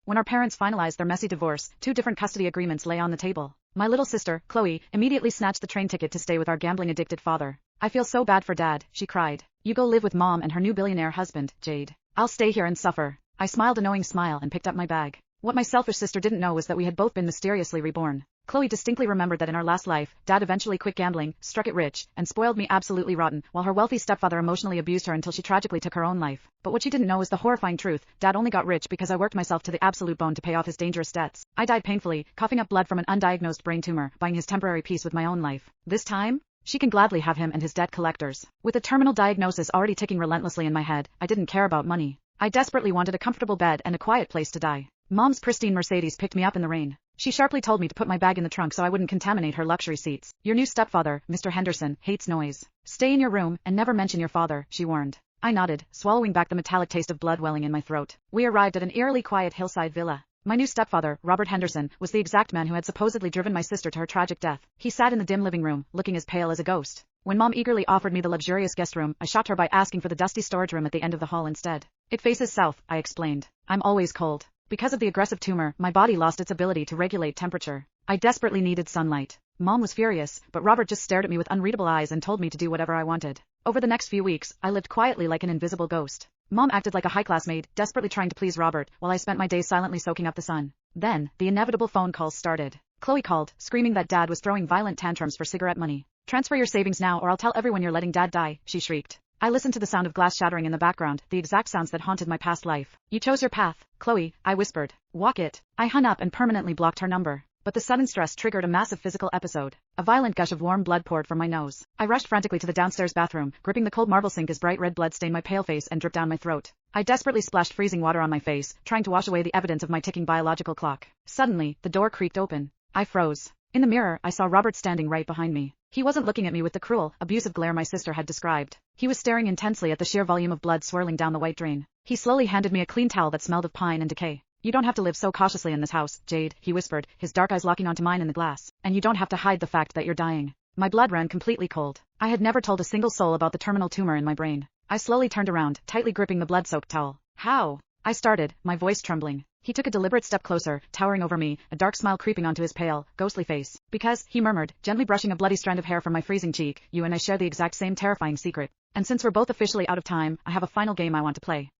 When our parents finalized their messy divorce, 2 different custody agreements lay on the table. My little sister, Chloe, immediately snatched the train ticket to stay with our gambling-addicted father. I feel so bad for Dad, she cried. You go live with Mom and her new billionaire husband, Jade. I'll stay here and suffer. I smiled a knowing smile and picked up my bag. What my selfish sister didn't know was that we had both been mysteriously reborn. Chloe distinctly remembered that in our last life, Dad eventually quit gambling, struck it rich, and spoiled me absolutely rotten, while her wealthy stepfather emotionally abused her until she tragically took her own life. But what she didn't know is the horrifying truth. Dad only got rich because I worked myself to the absolute bone to pay off his dangerous debts. I died painfully, coughing up blood from an undiagnosed brain tumor, buying his temporary peace with my own life. This time, she can gladly have him and his debt collectors. With a terminal diagnosis already ticking relentlessly in my head, I didn't care about money. I desperately wanted a comfortable bed and a quiet place to die. Mom's pristine Mercedes picked me up in the rain. She sharply told me to put my bag in the trunk so I wouldn't contaminate her luxury seats. Your new stepfather, Mr. Henderson, hates noise. Stay in your room and never mention your father, she warned. I nodded, swallowing back the metallic taste of blood welling in my throat. We arrived at an eerily quiet hillside villa. My new stepfather, Robert Henderson, was the exact man who had supposedly driven my sister to her tragic death. He sat in the dim living room, looking as pale as a ghost. When Mom eagerly offered me the luxurious guest room, I shocked her by asking for the dusty storage room at the end of the hall instead. It faces south, I explained. I'm always cold. Because of the aggressive tumor, my body lost its ability to regulate temperature. I desperately needed sunlight. Mom was furious, but Robert just stared at me with unreadable eyes and told me to do whatever I wanted. Over the next few weeks, I lived quietly like an invisible ghost. Mom acted like a high-class maid, desperately trying to please Robert, while I spent my days silently soaking up the sun. Then, the inevitable phone calls started. Chloe called, screaming that Dad was throwing violent tantrums for cigarette money. Transfer your savings now or I'll tell everyone you're letting Dad die, she shrieked. I listened to the sound of glass shattering in the background, the exact sounds that haunted my past life. You chose your path, Chloe, I whispered. Walk it. I hung up and permanently blocked her number. But the sudden stress triggered a massive physical episode. A violent gush of warm blood poured from my nose. I rushed frantically to the downstairs bathroom, gripping the cold marble sink as bright red blood stained my pale face and dripped down my throat. I desperately splashed freezing water on my face, trying to wash away the evidence of my ticking biological clock. Suddenly, the door creaked open. I froze. In the mirror, I saw Robert standing right behind me. He wasn't looking at me with the cruel, abusive glare my sister had described. He was staring intensely at the sheer volume of blood swirling down the white drain. He slowly handed me a clean towel that smelled of pine and decay. You don't have to live so cautiously in this house, Jade, he whispered, his dark eyes locking onto mine in the glass. And you don't have to hide the fact that you're dying. My blood ran completely cold. I had never told a single soul about the terminal tumor in my brain. I slowly turned around, tightly gripping the blood-soaked towel. How? I started, my voice trembling. He took a deliberate step closer, towering over me, a dark smile creeping onto his pale, ghostly face. Because, he murmured, gently brushing a bloody strand of hair from my freezing cheek, you and I share the exact same terrifying secret. And since we're both officially out of time, I have a final game I want to play.